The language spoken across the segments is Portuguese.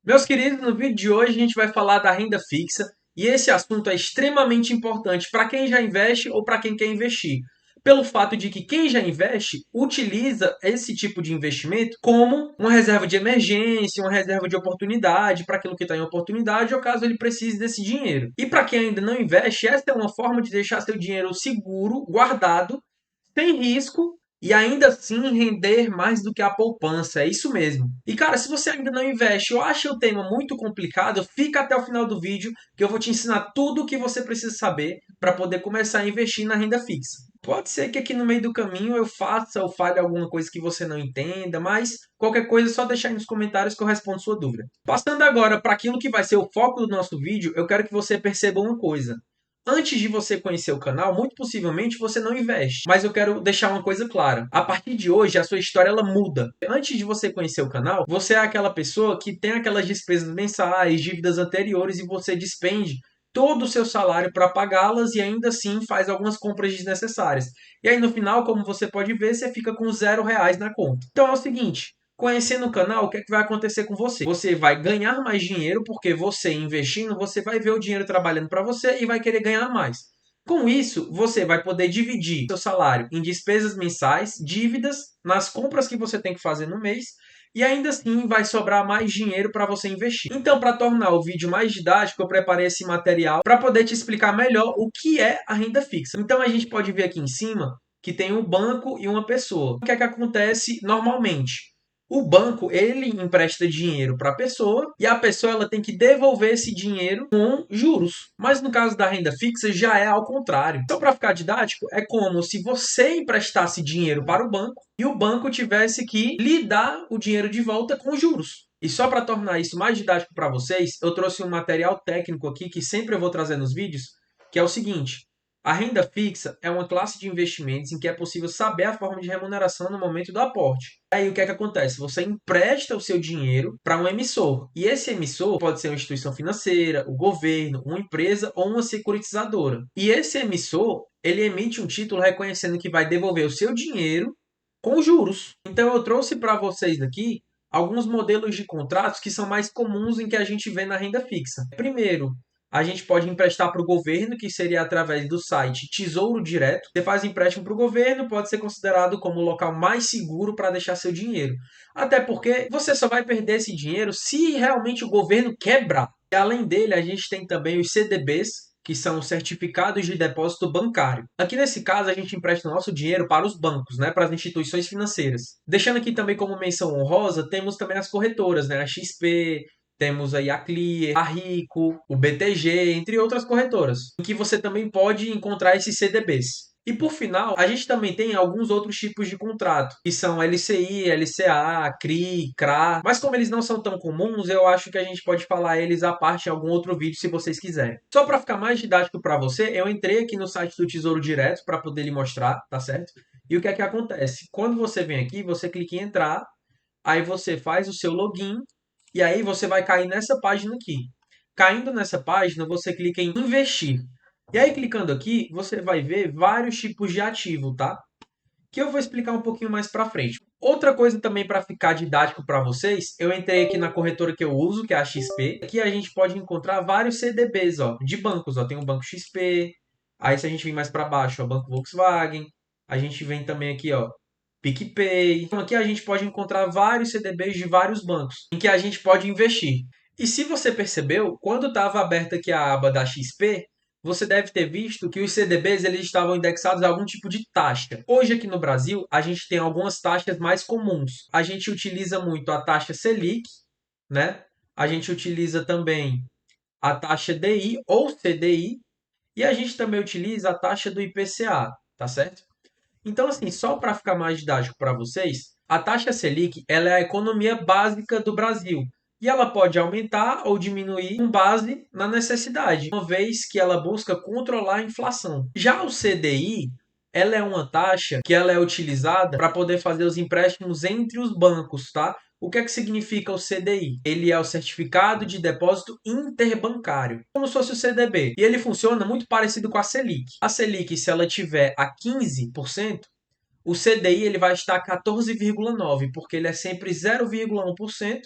Meus queridos, no vídeo de hoje a gente vai falar da renda fixa e esse assunto é extremamente importante para quem já investe ou para quem quer investir. Pelo fato de que quem já investe utiliza esse tipo de investimento como uma reserva de emergência, uma reserva de oportunidade para aquilo que está em oportunidade ou caso ele precise desse dinheiro. E para quem ainda não investe, essa é uma forma de deixar seu dinheiro seguro, guardado, sem risco e ainda assim render mais do que a poupança. É isso mesmo. E cara, se você ainda não investe ou acha o tema muito complicado, fica até o final do vídeo que eu vou te ensinar tudo o que você precisa saber para poder começar a investir na renda fixa. Pode ser que aqui no meio do caminho eu faça ou fale alguma coisa que você não entenda, mas qualquer coisa é só deixar aí nos comentários que eu respondo sua dúvida. Passando agora para aquilo que vai ser o foco do nosso vídeo, eu quero que você perceba uma coisa. Antes de você conhecer o canal, muito possivelmente você não investe. Mas eu quero deixar uma coisa clara. A partir de hoje, a sua história ela muda. Antes de você conhecer o canal, você é aquela pessoa que tem aquelas despesas mensais, dívidas anteriores e você despende todo o seu salário para pagá-las e ainda assim faz algumas compras desnecessárias. E aí no final, como você pode ver, você fica com R$ 0 na conta. Então é o seguinte, conhecendo o canal, o que é que vai acontecer com você? Você vai ganhar mais dinheiro porque você investindo, você vai ver o dinheiro trabalhando para você e vai querer ganhar mais. Com isso, você vai poder dividir seu salário em despesas mensais, dívidas, nas compras que você tem que fazer no mês e ainda assim vai sobrar mais dinheiro para você investir. Então, para tornar o vídeo mais didático, eu preparei esse material para poder te explicar melhor o que é a renda fixa. Então, a gente pode ver aqui em cima que tem um banco e uma pessoa. O que é que acontece normalmente? O banco, ele empresta dinheiro para a pessoa e a pessoa ela tem que devolver esse dinheiro com juros. Mas no caso da renda fixa já é ao contrário. Então, para ficar didático, é como se você emprestasse dinheiro para o banco e o banco tivesse que lhe dar o dinheiro de volta com juros. E só para tornar isso mais didático para vocês, eu trouxe um material técnico aqui que sempre eu vou trazer nos vídeos, que é o seguinte: a renda fixa é uma classe de investimentos em que é possível saber a forma de remuneração no momento do aporte. Aí o que é que acontece? Você empresta o seu dinheiro para um emissor. E esse emissor pode ser uma instituição financeira, o governo, uma empresa ou uma securitizadora. E esse emissor, ele emite um título reconhecendo que vai devolver o seu dinheiro com juros. Então eu trouxe para vocês aqui alguns modelos de contratos que são mais comuns em que a gente vê na renda fixa. Primeiro, a gente pode emprestar para o governo, que seria através do site Tesouro Direto. Você faz empréstimo para o governo, pode ser considerado como o local mais seguro para deixar seu dinheiro. Até porque você só vai perder esse dinheiro se realmente o governo quebrar. E além dele, a gente tem também os CDBs, que são certificados de depósito bancário. Aqui nesse caso, a gente empresta o nosso dinheiro para os bancos, né, para as instituições financeiras. Deixando aqui também como menção honrosa, temos também as corretoras, né, a XP, temos aí a Clear, a Rico, o BTG, entre outras corretoras, em que você também pode encontrar esses CDBs. E por final, a gente também tem alguns outros tipos de contrato, que são LCI, LCA, CRI, CRA, mas como eles não são tão comuns, eu acho que a gente pode falar eles à parte em algum outro vídeo se vocês quiserem. Só para ficar mais didático para você, eu entrei aqui no site do Tesouro Direto para poder lhe mostrar, tá certo? E o que é que acontece? Quando você vem aqui, você clica em entrar, aí você faz o seu login e aí você vai cair nessa página aqui. Caindo nessa página, você clica em investir. E aí, clicando aqui, você vai ver vários tipos de ativo, tá? Que eu vou explicar um pouquinho mais para frente. Outra coisa também para ficar didático para vocês, eu entrei aqui na corretora que eu uso, que é a XP. Aqui a gente pode encontrar vários CDBs, ó, de bancos, ó. Tem o Banco XP. Aí se a gente vir mais para baixo, ó, Banco Volkswagen. A gente vem também aqui, ó, PicPay. Então aqui a gente pode encontrar vários CDBs de vários bancos em que a gente pode investir. E se você percebeu, quando estava aberta aqui a aba da XP, você deve ter visto que os CDBs eles estavam indexados a algum tipo de taxa. Hoje aqui no Brasil, a gente tem algumas taxas mais comuns. A gente utiliza muito a taxa Selic, né? A gente utiliza também a taxa DI ou CDI e a gente também utiliza a taxa do IPCA, tá certo? Então, assim, só para ficar mais didático para vocês, a taxa Selic ela é a economia básica do Brasil. E ela pode aumentar ou diminuir com base na necessidade, uma vez que ela busca controlar a inflação. Já o CDI, ela é uma taxa que ela é utilizada para poder fazer os empréstimos entre os bancos, tá? O que é que significa o CDI? Ele é o Certificado de Depósito Interbancário, como se fosse o CDB. E ele funciona muito parecido com a Selic. A Selic, se ela tiver a 15%, o CDI ele vai estar a 14,9%, porque ele é sempre 0,1%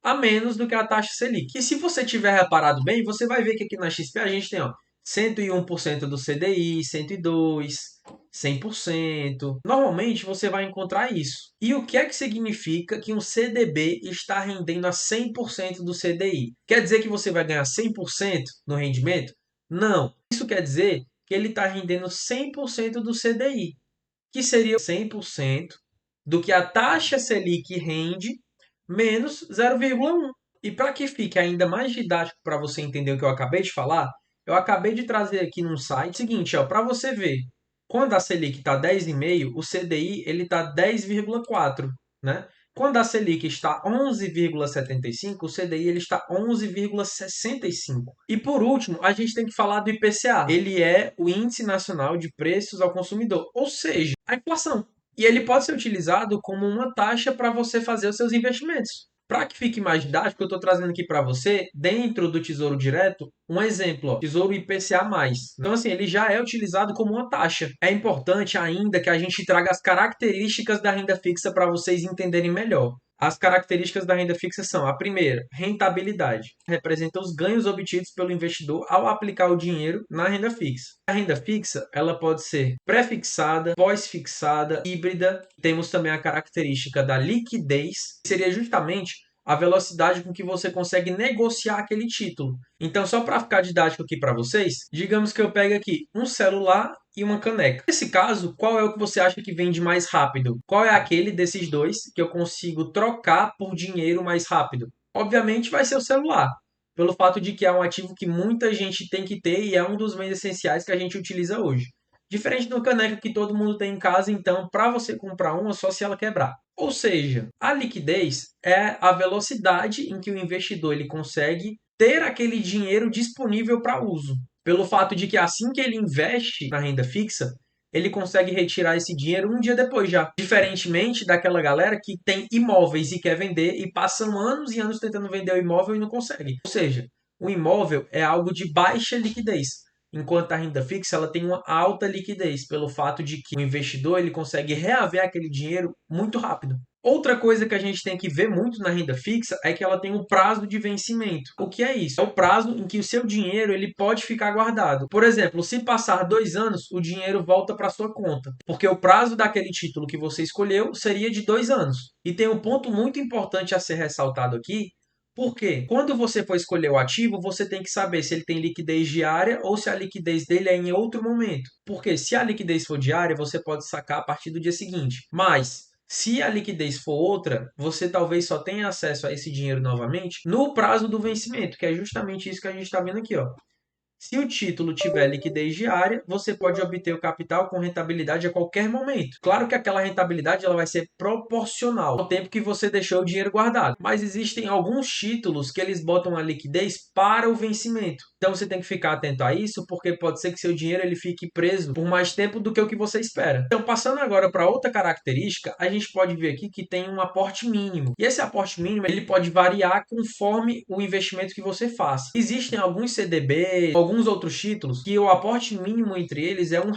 a menos do que a taxa Selic. E se você tiver reparado bem, você vai ver que aqui na XP a gente tem 101% do CDI, 102%, 100%. Normalmente você vai encontrar isso. E o que é que significa que um CDB está rendendo a 100% do CDI? Quer dizer que você vai ganhar 100% no rendimento? Não. Isso quer dizer que ele está rendendo 100% do CDI, que seria 100% do que a taxa Selic rende menos 0,1. E para que fique ainda mais didático para você entender o que eu acabei de falar, eu acabei de trazer aqui num site o seguinte, para você ver. Quando a Selic está 10,5, o CDI ele está 10,4, né? Quando a Selic está 11,75, o CDI ele está 11,65. E por último, a gente tem que falar do IPCA. Ele é o Índice Nacional de Preços ao Consumidor, ou seja, a inflação. E ele pode ser utilizado como uma taxa para você fazer os seus investimentos. Para que fique mais didático, eu estou trazendo aqui para você, dentro do Tesouro Direto, um exemplo, Tesouro IPCA+. Então, assim, ele já é utilizado como uma taxa. É importante ainda que a gente traga as características da renda fixa para vocês entenderem melhor. As características da renda fixa são: a primeira, rentabilidade. Representa os ganhos obtidos pelo investidor ao aplicar o dinheiro na renda fixa. A renda fixa, ela pode ser pré-fixada, pós-fixada, híbrida. Temos também a característica da liquidez, que seria justamente a velocidade com que você consegue negociar aquele título. Então, só para ficar didático aqui para vocês, digamos que eu pego aqui um celular e uma caneca. Nesse caso, qual é o que você acha que vende mais rápido? Qual é aquele desses dois que eu consigo trocar por dinheiro mais rápido? Obviamente vai ser o celular, pelo fato de que é um ativo que muita gente tem que ter e é um dos bens essenciais que a gente utiliza hoje. Diferente de uma caneca que todo mundo tem em casa, então, para você comprar uma, só se ela quebrar. Ou seja, a liquidez é a velocidade em que o investidor ele consegue ter aquele dinheiro disponível para uso. Pelo fato de que assim que ele investe na renda fixa, ele consegue retirar esse dinheiro um dia depois já. Diferentemente daquela galera que tem imóveis e quer vender e passam anos e anos tentando vender o imóvel e não consegue. Ou seja, o imóvel é algo de baixa liquidez, enquanto a renda fixa ela tem uma alta liquidez, pelo fato de que o investidor ele consegue reaver aquele dinheiro muito rápido. Outra coisa que a gente tem que ver muito na renda fixa é que ela tem um prazo de vencimento. O que é isso? É o prazo em que o seu dinheiro ele pode ficar guardado. Por exemplo, se passar 2 anos, o dinheiro volta para sua conta, porque o prazo daquele título que você escolheu seria de 2 anos. E tem um ponto muito importante a ser ressaltado aqui, porque quando você for escolher o ativo, você tem que saber se ele tem liquidez diária ou se a liquidez dele é em outro momento. Porque se a liquidez for diária, você pode sacar a partir do dia seguinte. Mas se a liquidez for outra, você talvez só tenha acesso a esse dinheiro novamente no prazo do vencimento, que é justamente isso que a gente está vendo aqui, ó. Se o título tiver liquidez diária, você pode obter o capital com rentabilidade a qualquer momento. Claro que aquela rentabilidade ela vai ser proporcional ao tempo que você deixou o dinheiro guardado. Mas existem alguns títulos que eles botam a liquidez para o vencimento. Então você tem que ficar atento a isso, porque pode ser que seu dinheiro ele fique preso por mais tempo do que o que você espera. Então, passando agora para outra característica, a gente pode ver aqui que tem um aporte mínimo. E esse aporte mínimo ele pode variar conforme o investimento que você faça. Existem alguns CDB, alguns outros títulos que o aporte mínimo entre eles é R$ 1.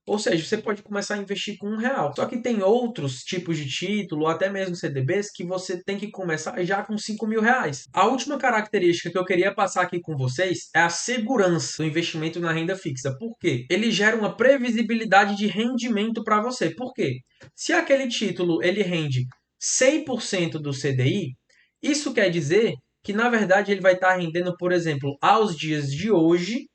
Ou seja, você pode começar a investir com R$ 1. Só que tem outros tipos de título, ou até mesmo CDBs, que você tem que começar já com R$ 5.000. A última característica que eu queria passar aqui com vocês é a segurança do investimento na renda fixa. Por quê? Ele gera uma previsibilidade de rendimento para você. Por quê? Se aquele título ele rende 100% do CDI, isso quer dizer que, na verdade, ele vai estar rendendo, por exemplo, aos dias de hoje,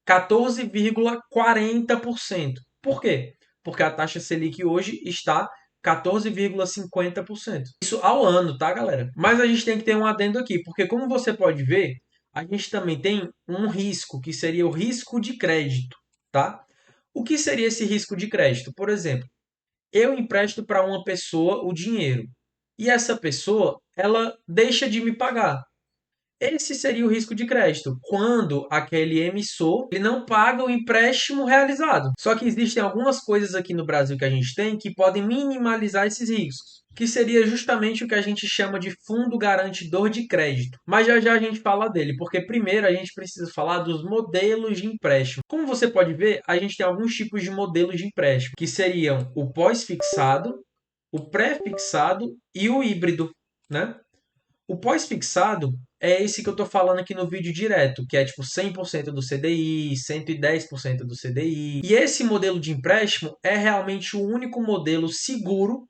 14,40%. Por quê? Porque a taxa Selic hoje está 14,50%. Isso ao ano, tá, galera? Mas a gente tem que ter um adendo aqui, porque como você pode ver, a gente também tem um risco, que seria o risco de crédito, tá? O que seria esse risco de crédito? Por exemplo, eu empresto para uma pessoa o dinheiro e essa pessoa, ela deixa de me pagar. Esse seria o risco de crédito, quando aquele emissor ele não paga o empréstimo realizado. Só que existem algumas coisas aqui no Brasil que a gente tem que podem minimalizar esses riscos, que seria justamente o que a gente chama de fundo garantidor de crédito. Mas já já a gente fala dele, porque primeiro a gente precisa falar dos modelos de empréstimo. Como você pode ver, a gente tem alguns tipos de modelos de empréstimo, que seriam o pós-fixado, o pré-fixado e o híbrido, né? O pós-fixado é esse que eu estou falando aqui no vídeo direto, que é tipo 100% do CDI, 110% do CDI. E esse modelo de empréstimo é realmente o único modelo seguro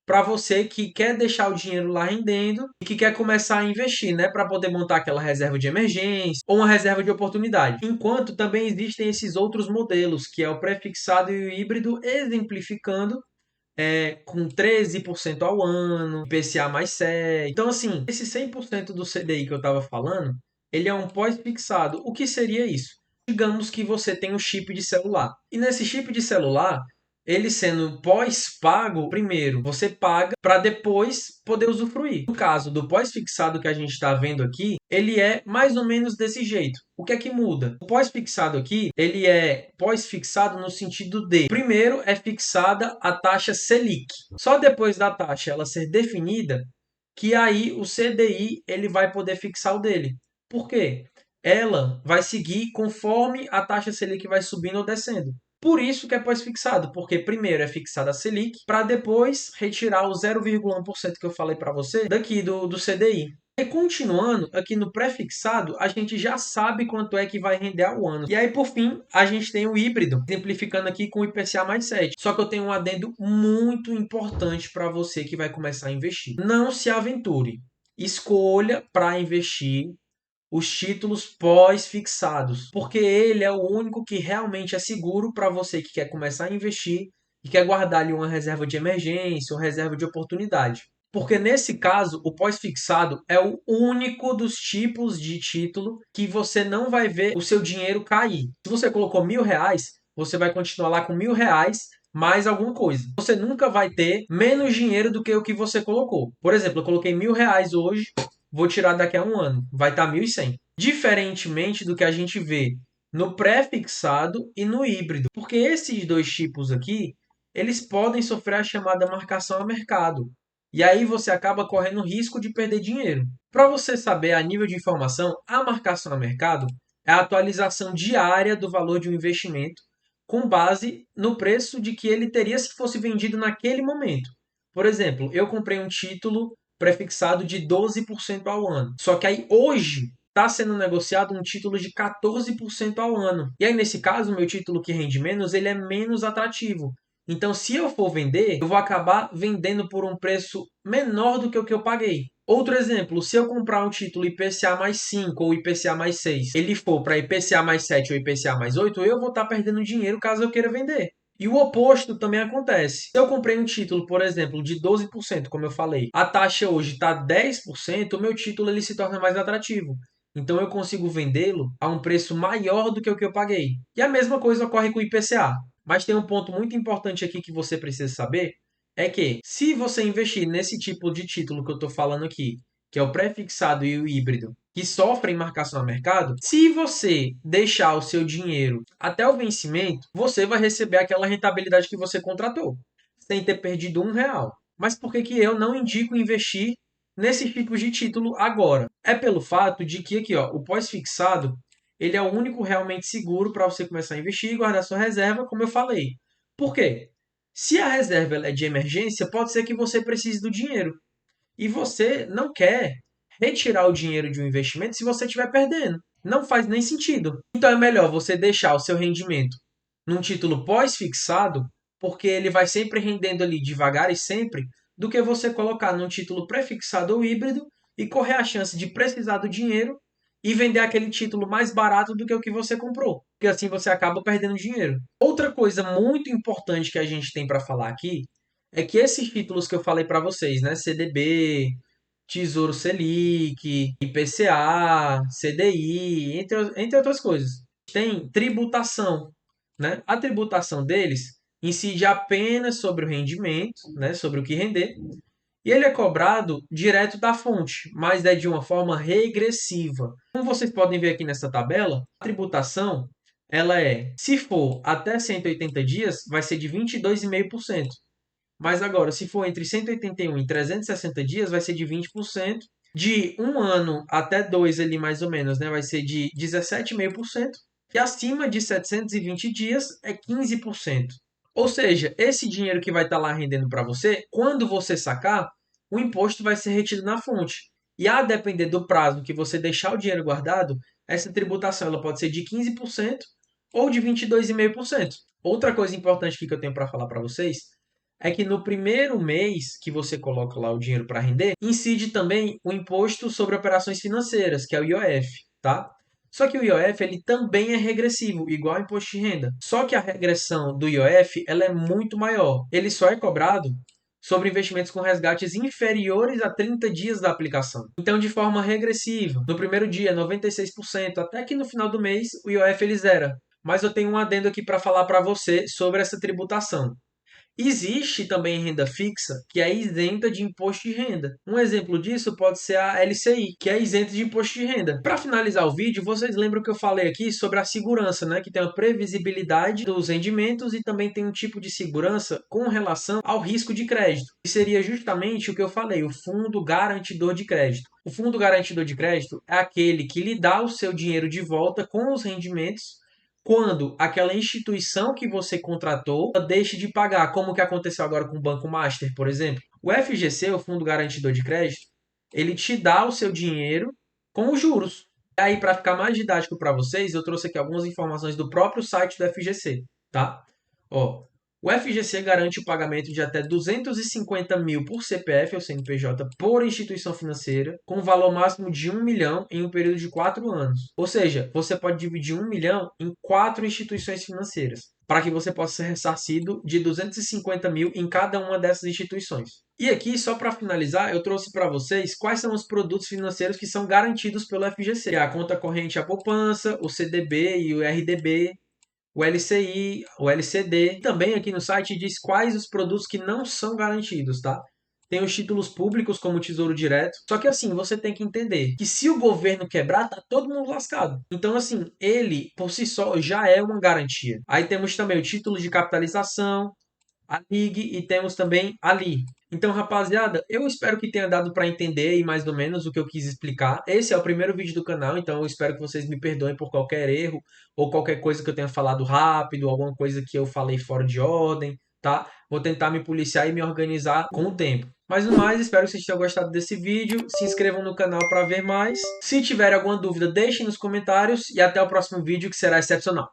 para você que quer deixar o dinheiro lá rendendo e que quer começar a investir, né, para poder montar aquela reserva de emergência ou uma reserva de oportunidade. Enquanto também existem esses outros modelos, que é o pré-fixado e o híbrido, exemplificando com 13% ao ano, IPCA mais 7. Então, assim, esse 100% do CDI que eu estava falando, ele é um pós-fixado. O que seria isso? Digamos que você tem um chip de celular. E nesse chip de celular, ele sendo pós-pago, primeiro você paga para depois poder usufruir. No caso do pós-fixado que a gente está vendo aqui, ele é mais ou menos desse jeito. O que é que muda? O pós-fixado aqui, ele é pós-fixado no sentido de, primeiro é fixada a taxa Selic. Só depois da taxa ela ser definida, que aí o CDI ele vai poder fixar o dele. Por quê? Ela vai seguir conforme a taxa Selic vai subindo ou descendo. Por isso que é pós-fixado, porque primeiro é fixada a Selic, para depois retirar o 0,1% que eu falei para você daqui do CDI. E continuando, aqui no pré-fixado, a gente já sabe quanto é que vai render ao ano. E aí, por fim, a gente tem o híbrido, exemplificando aqui com o IPCA mais 7. Só que eu tenho um adendo muito importante para você que vai começar a investir. Não se aventure. Escolha para investir os títulos pós-fixados, porque ele é o único que realmente é seguro para você que quer começar a investir e quer guardar ali uma reserva de emergência, uma reserva de oportunidade. Porque nesse caso, o pós-fixado é o único dos tipos de título que você não vai ver o seu dinheiro cair. Se você colocou R$ 1.000, você vai continuar lá com R$ 1.000 mais alguma coisa. Você nunca vai ter menos dinheiro do que o que você colocou. Por exemplo, eu coloquei R$ 1.000 hoje, vou tirar daqui a um ano, vai estar 1.100. Diferentemente do que a gente vê no pré-fixado e no híbrido. Porque esses dois tipos aqui, eles podem sofrer a chamada marcação a mercado. E aí você acaba correndo risco de perder dinheiro. Para você saber a nível de informação, a marcação a mercado é a atualização diária do valor de um investimento com base no preço de que ele teria se fosse vendido naquele momento. Por exemplo, eu comprei um título prefixado de 12% ao ano. Só que aí hoje está sendo negociado um título de 14% ao ano. E aí nesse caso, o meu título que rende menos, ele é menos atrativo. Então, se eu for vender, eu vou acabar vendendo por um preço menor do que o que eu paguei. Outro exemplo, se eu comprar um título IPCA mais 5 ou IPCA mais 6, ele for para IPCA mais 7 ou IPCA mais 8, eu vou estar perdendo dinheiro caso eu queira vender. E o oposto também acontece. Se eu comprei um título, por exemplo, de 12%, como eu falei, a taxa hoje está 10%, o meu título ele se torna mais atrativo. Então eu consigo vendê-lo a um preço maior do que o que eu paguei. E a mesma coisa ocorre com o IPCA. Mas tem um ponto muito importante aqui que você precisa saber, é que se você investir nesse tipo de título que eu estou falando aqui, que é o pré-fixado e o híbrido, que sofrem marcação a mercado, se você deixar o seu dinheiro até o vencimento, você vai receber aquela rentabilidade que você contratou, sem ter perdido R$ 1. Mas por que que eu não indico investir nesses tipos de título agora? É pelo fato de que aqui, ó, o pós-fixado, ele é o único realmente seguro para você começar a investir e guardar sua reserva, como eu falei. Por quê? Se a reserva é de emergência, pode ser que você precise do dinheiro. E você não quer retirar o dinheiro de um investimento se você estiver perdendo. Não faz nem sentido. Então é melhor você deixar o seu rendimento num título pós-fixado, porque ele vai sempre rendendo ali devagar e sempre, do que você colocar num título pré-fixado ou híbrido e correr a chance de precisar do dinheiro e vender aquele título mais barato do que o que você comprou. Porque assim você acaba perdendo dinheiro. Outra coisa muito importante que a gente tem para falar aqui é que esses títulos que eu falei para vocês, né, CDB, Tesouro Selic, IPCA, CDI, entre outras coisas, tem tributação, né? A tributação deles incide apenas sobre o rendimento, né, sobre o que render, e ele é cobrado direto da fonte, mas é de uma forma regressiva. Como vocês podem ver aqui nessa tabela, a tributação, ela é, se for até 180 dias, vai ser de 22,5%. Mas agora, se for entre 181 e 360 dias, vai ser de 20%. De um ano até dois ali, mais ou menos, né, vai ser de 17,5%. E acima de 720 dias é 15%. Ou seja, esse dinheiro que vai estar lá rendendo para você, quando você sacar, o imposto vai ser retido na fonte. E a depender do prazo que você deixar o dinheiro guardado, essa tributação ela pode ser de 15% ou de 22,5%. Outra coisa importante que eu tenho para falar para vocês é que no primeiro mês que você coloca lá o dinheiro para render, incide também o imposto sobre operações financeiras, que é o IOF, tá? Só que o IOF ele também é regressivo, igual ao imposto de renda. Só que a regressão do IOF ela é muito maior. Ele só é cobrado sobre investimentos com resgates inferiores a 30 dias da aplicação. Então, de forma regressiva, no primeiro dia 96%, até que no final do mês o IOF ele zera. Mas eu tenho um adendo aqui para falar para você sobre essa tributação. Existe também renda fixa que é isenta de imposto de renda. Um exemplo disso pode ser a LCI, que é isenta de imposto de renda. Para finalizar o vídeo, vocês lembram que eu falei aqui sobre a segurança, né? Que tem a previsibilidade dos rendimentos e também tem um tipo de segurança com relação ao risco de crédito. Que seria justamente o que eu falei, o fundo garantidor de crédito. O fundo garantidor de crédito é aquele que lhe dá o seu dinheiro de volta com os rendimentos quando aquela instituição que você contratou deixe de pagar, como que aconteceu agora com o Banco Master, por exemplo. O FGC, o Fundo Garantidor de Crédito, ele te dá o seu dinheiro com os juros. E aí, para ficar mais didático para vocês, eu trouxe aqui algumas informações do próprio site do FGC, tá? Ó, o FGC garante o pagamento de até 250 mil por CPF ou CNPJ por instituição financeira, com valor máximo de 1 milhão em um período de 4 anos. Ou seja, você pode dividir 1 milhão em 4 instituições financeiras, para que você possa ser ressarcido de 250 mil em cada uma dessas instituições. E aqui, só para finalizar, eu trouxe para vocês quais são os produtos financeiros que são garantidos pelo FGC. A conta corrente, a poupança, o CDB e o RDB, o LCI, o LCD. Também aqui no site diz quais os produtos que não são garantidos, tá? Tem os títulos públicos como o Tesouro Direto. Só que assim, você tem que entender que se o governo quebrar, tá todo mundo lascado. Então assim, ele por si só já é uma garantia. Aí temos também o título de capitalização, a LIG e temos também a LI. Então, rapaziada, eu espero que tenha dado para entender aí mais ou menos o que eu quis explicar. Esse é o primeiro vídeo do canal, então eu espero que vocês me perdoem por qualquer erro ou qualquer coisa que eu tenha falado rápido, alguma coisa que eu falei fora de ordem, tá? Vou tentar me policiar e me organizar com o tempo. Mas no mais, espero que vocês tenham gostado desse vídeo. Se inscrevam no canal para ver mais. Se tiver alguma dúvida, deixem nos comentários e até o próximo vídeo que será excepcional.